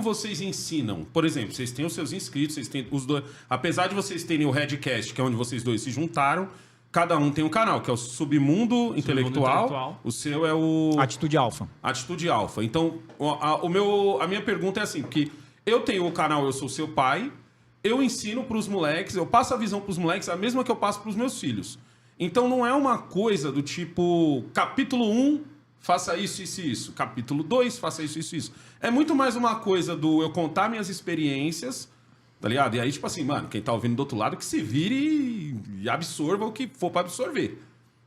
vocês ensinam? Por exemplo, vocês têm os seus inscritos, vocês têm os dois. Apesar de vocês terem o Redcast, que é onde vocês dois se juntaram, cada um tem um canal, que é o Submundo Intelectual. O seu é o Atitude Alfa. Atitude Alfa. Então, a minha pergunta é assim, porque eu tenho o canal Eu Sou Seu Pai, eu ensino pros moleques, eu passo a visão pros moleques, a mesma que eu passo pros meus filhos. Então não é uma coisa do tipo, capítulo 1, faça isso, isso e isso. Capítulo 2, faça isso, isso e isso. É muito mais uma coisa do eu contar minhas experiências, tá ligado? E aí, tipo assim, mano, quem tá ouvindo do outro lado que se vire e absorva o que for pra absorver,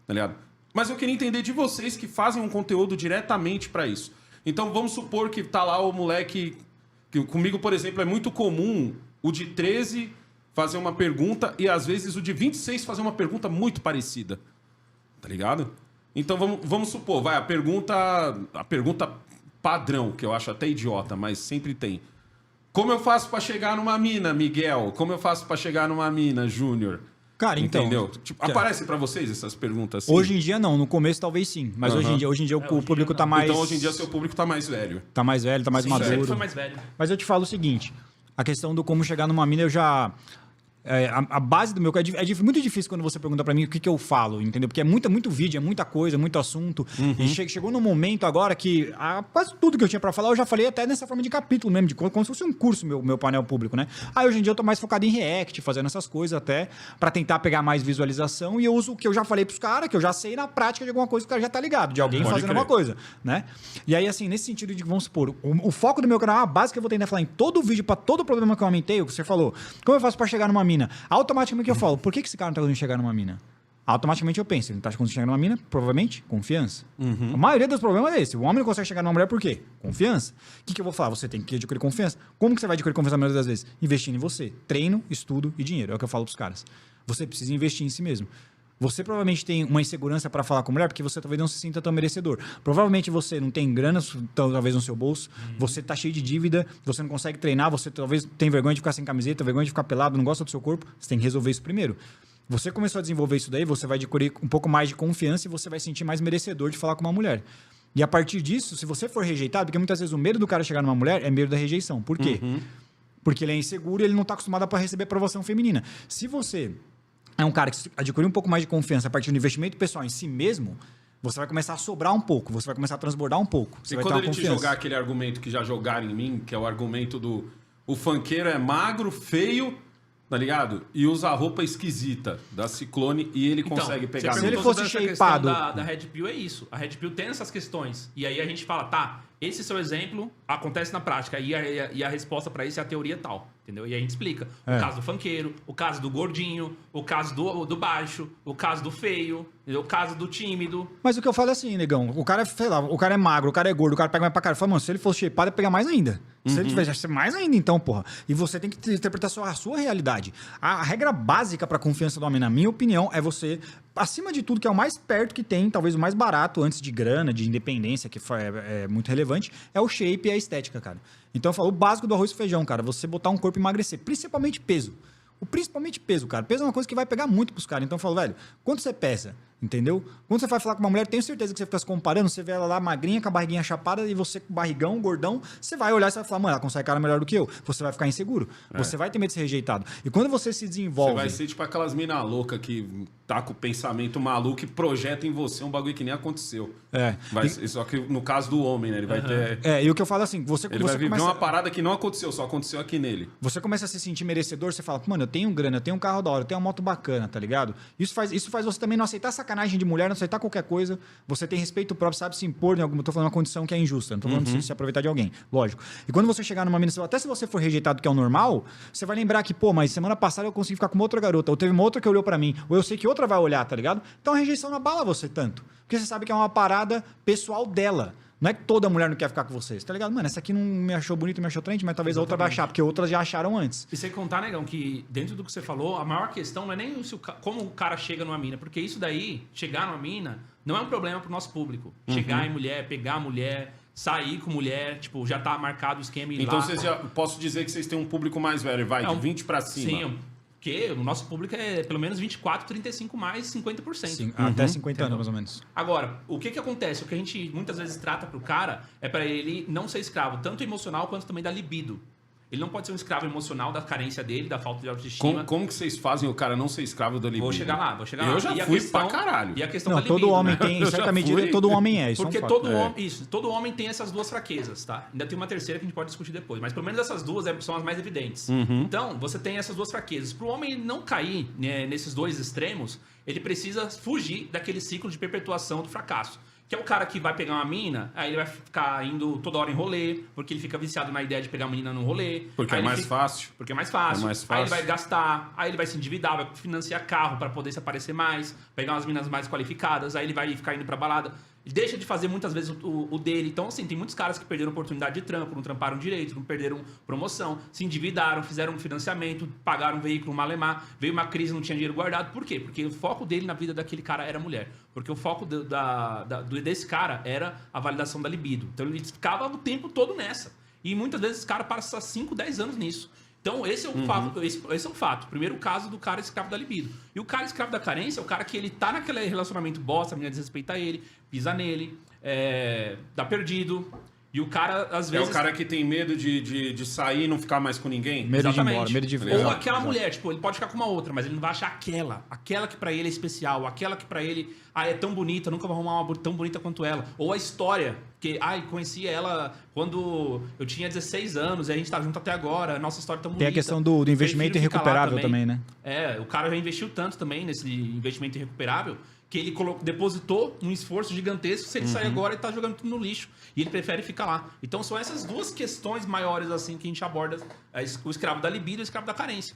tá ligado? Mas eu queria entender de vocês que fazem um conteúdo diretamente pra isso. Então vamos supor que tá lá o moleque... Que comigo, por exemplo, é muito comum o de 13 fazer uma pergunta e às vezes o de 26 fazer uma pergunta muito parecida, tá ligado? Então vamos supor, vai, a pergunta padrão, que eu acho até idiota, mas sempre tem. Como eu faço pra chegar numa mina, Miguel? Como eu faço pra chegar numa mina, Júnior? Cara, então... Entendeu? Tipo, aparece pra vocês essas perguntas assim? Hoje em dia não, no começo talvez sim. Mas hoje em dia o público tá mais... Então hoje em dia seu público tá mais velho. Tá mais velho, tá mais maduro. Sempre foi mais velho. Mas eu te falo o seguinte, a questão do como chegar numa mina eu já... a base do meu... muito difícil quando você pergunta pra mim o que eu falo, entendeu? Porque é muito vídeo, é muita coisa, muito assunto. E chegou num momento agora que quase tudo que eu tinha pra falar eu já falei até nessa forma de capítulo mesmo, como se fosse um curso meu painel público, né? Aí hoje em dia eu tô mais focado em react, fazendo essas coisas até pra tentar pegar mais visualização e eu uso o que eu já falei pros caras, que eu já sei na prática de alguma coisa que o cara já tá ligado, de alguém fazendo alguma coisa, né? E aí assim, nesse sentido de, vamos supor, o foco do meu canal, a base que eu vou tentar falar em todo o vídeo pra todo o problema que eu aumentei, o que você falou, como eu faço pra chegar numa mina? Automaticamente eu falo, por que esse cara não tá conseguindo chegar numa mina? Automaticamente eu penso, ele tá conseguindo chegar numa mina? Provavelmente, confiança. A maioria dos problemas é esse. O homem não consegue chegar numa mulher por quê? Confiança. O que eu vou falar? Você tem que adquirir confiança. Como que você vai adquirir confiança na maioria das vezes? Investindo em você. Treino, estudo e dinheiro. É o que eu falo pros caras. Você precisa investir em si mesmo. Você provavelmente tem uma insegurança para falar com mulher porque você talvez não se sinta tão merecedor. Provavelmente você não tem grana, talvez no seu bolso, você tá cheio de dívida, você não consegue treinar, você talvez tem vergonha de ficar sem camiseta, vergonha de ficar pelado, não gosta do seu corpo. Você tem que resolver isso primeiro. Você começou a desenvolver isso daí, você vai adquirir um pouco mais de confiança e você vai se sentir mais merecedor de falar com uma mulher. E a partir disso, se você for rejeitado, porque muitas vezes o medo do cara chegar numa mulher é medo da rejeição. Por quê? Porque ele é inseguro e ele não tá acostumado a receber aprovação feminina. Se você é um cara que adquiriu um pouco mais de confiança a partir do investimento pessoal em si mesmo, você vai começar a sobrar um pouco, você vai começar a transbordar um pouco. Você E vai quando ter ele uma te confiança. jogar aquele argumento que já jogaram em mim, que é o argumento do... O funkeiro é magro, feio, tá ligado? E usa a roupa esquisita da Ciclone e ele consegue pegar... Se ele perguntou fosse sobre essa questão shapeado... da Red Pill, é isso. A Red Pill tem essas questões. E aí a gente fala, tá, esse seu exemplo acontece na prática. E a resposta pra isso é a teoria tal. Entendeu? E aí a gente explica. O caso do funkeiro, o caso do gordinho, o caso do baixo, o caso do feio, o caso do tímido. Mas o que eu falo é assim, negão, o cara, sei lá, o cara é magro, o cara é gordo, o cara pega mais pra cara. Fala, mano, se ele fosse shapeado, ia pegar mais ainda. Se ele tivesse, ia ser mais ainda, então, porra. E você tem que interpretar a sua realidade. A regra básica pra confiança do homem, na minha opinião, é você, acima de tudo, que é o mais perto que tem, talvez o mais barato, antes de grana, de independência, que é muito relevante, é o shape e a estética, cara. Então eu falo, o básico do arroz e feijão, cara, você botar um corpo e emagrecer, principalmente peso. Principalmente peso, cara. Peso é uma coisa que vai pegar muito pros caras. Então eu falo, velho, quanto você pesa? Entendeu? Quando você vai falar com uma mulher, tenho certeza que você fica se comparando, você vê ela lá magrinha, com a barriguinha chapada, e você com barrigão, gordão, você vai olhar e você vai falar, mano, ela consegue cara melhor do que eu. Você vai ficar inseguro. Você vai ter medo de ser rejeitado. E quando você se desenvolve... Você vai ser tipo aquelas mina louca que tá com o pensamento maluco e projeta em você um bagulho que nem aconteceu. Só que no caso do homem, né? Ele vai ter... e o que eu falo assim, Ele vai viver uma parada que não aconteceu, só aconteceu aqui nele. Você começa a se sentir merecedor, você fala, mano, eu tenho grana, eu tenho um carro da hora, eu tenho uma moto bacana, tá ligado? Isso faz você também não aceitar sacanagem de mulher, não aceitar qualquer coisa, você tem respeito próprio, sabe se impor em alguma... Eu tô falando uma condição que é injusta, não tô falando de se aproveitar de alguém, lógico. E quando você chegar numa mina, até se você for rejeitado, que é o normal, você vai lembrar que, pô, mas semana passada eu consegui ficar com uma outra garota, ou teve uma outra que olhou pra mim, ou eu sei que outra vai olhar, tá ligado? Então a rejeição não abala você tanto, porque você sabe que é uma parada pessoal dela. Não é que toda mulher não quer ficar com você, tá ligado? Mano, essa aqui não me achou bonito, me achou trente, mas talvez a outra vai achar, porque outras já acharam antes. E sem contar, negão, que dentro do que você falou, a maior questão não é nem como o cara chega numa mina, porque isso daí, chegar numa mina, não é um problema pro nosso público. Chegar em mulher, pegar mulher, sair com mulher, tipo, já tá marcado o esquema e então lá... vocês já... Posso dizer que vocês têm um público mais velho, vai, de 20 pra cima. Sim, Porque o nosso público é pelo menos 24, 35 mais 50%. Sim, até 50 anos, mais ou menos. Agora, o que acontece? O que a gente muitas vezes trata pro cara é para ele não ser escravo, tanto emocional quanto também da libido. Ele não pode ser um escravo emocional da carência dele, da falta de autoestima. Como que vocês fazem o cara não ser escravo da libido? Vou chegar lá. Eu já fui pra caralho. E a questão Não, da libido, todo homem né? tem, em Eu já certa medida, fui. todo homem é. Isso Porque é um fato. todo homem tem essas duas fraquezas, tá? Ainda tem uma terceira que a gente pode discutir depois. Mas pelo menos essas duas são as mais evidentes. Então, você tem essas duas fraquezas. Para o homem não cair, né, nesses dois extremos, ele precisa fugir daquele ciclo de perpetuação do fracasso. Que é o cara que vai pegar uma mina, aí ele vai ficar indo toda hora em rolê, porque ele fica viciado na ideia de pegar uma menina no rolê. Porque Aí é ele mais fácil. Porque é mais fácil. É mais Aí fácil. ele vai gastar, aí ele vai se endividar, vai financiar carro para poder se aparecer mais, pegar umas minas mais qualificadas, aí ele vai ficar indo pra balada. Ele deixa de fazer muitas vezes o dele. Então, assim, tem muitos caras que perderam oportunidade de trampo, não tramparam direito, não perderam promoção, se endividaram, fizeram um financiamento, pagaram um veículo malemar, veio uma crise, não tinha dinheiro guardado. Por quê? Porque o foco dele na vida daquele cara era a mulher. Porque o foco desse cara era a validação da libido. Então, ele ficava o tempo todo nessa. E muitas vezes esse cara passa 5, 10 anos nisso. Então, esse é o fato. Esse é o fato. Primeiro, o caso do cara escravo da libido. E o cara escravo da carência é o cara que ele tá naquele relacionamento bosta, a menina desrespeita ele, pisa nele, dá perdido. E o cara, às vezes... É o cara que tem medo de sair e não ficar mais com ninguém? Medo de ir embora, medo de ver. Ou aquela mulher, tipo, ele pode ficar com uma outra, mas ele não vai achar aquela que pra ele é especial, aquela que pra ele é tão bonita, nunca vai arrumar uma tão bonita quanto ela. Ou a história, que, conheci ela quando eu tinha 16 anos, e a gente tá junto até agora, a nossa história é tão bonita. Tem a questão do investimento Prefiro ficar lá irrecuperável também, né? O cara já investiu tanto também nesse investimento irrecuperável, que ele depositou um esforço gigantesco. Se ele sair agora, ele tá jogando tudo no lixo. E ele prefere ficar lá. Então são essas duas questões maiores assim que a gente aborda: o escravo da libido e o escravo da carência.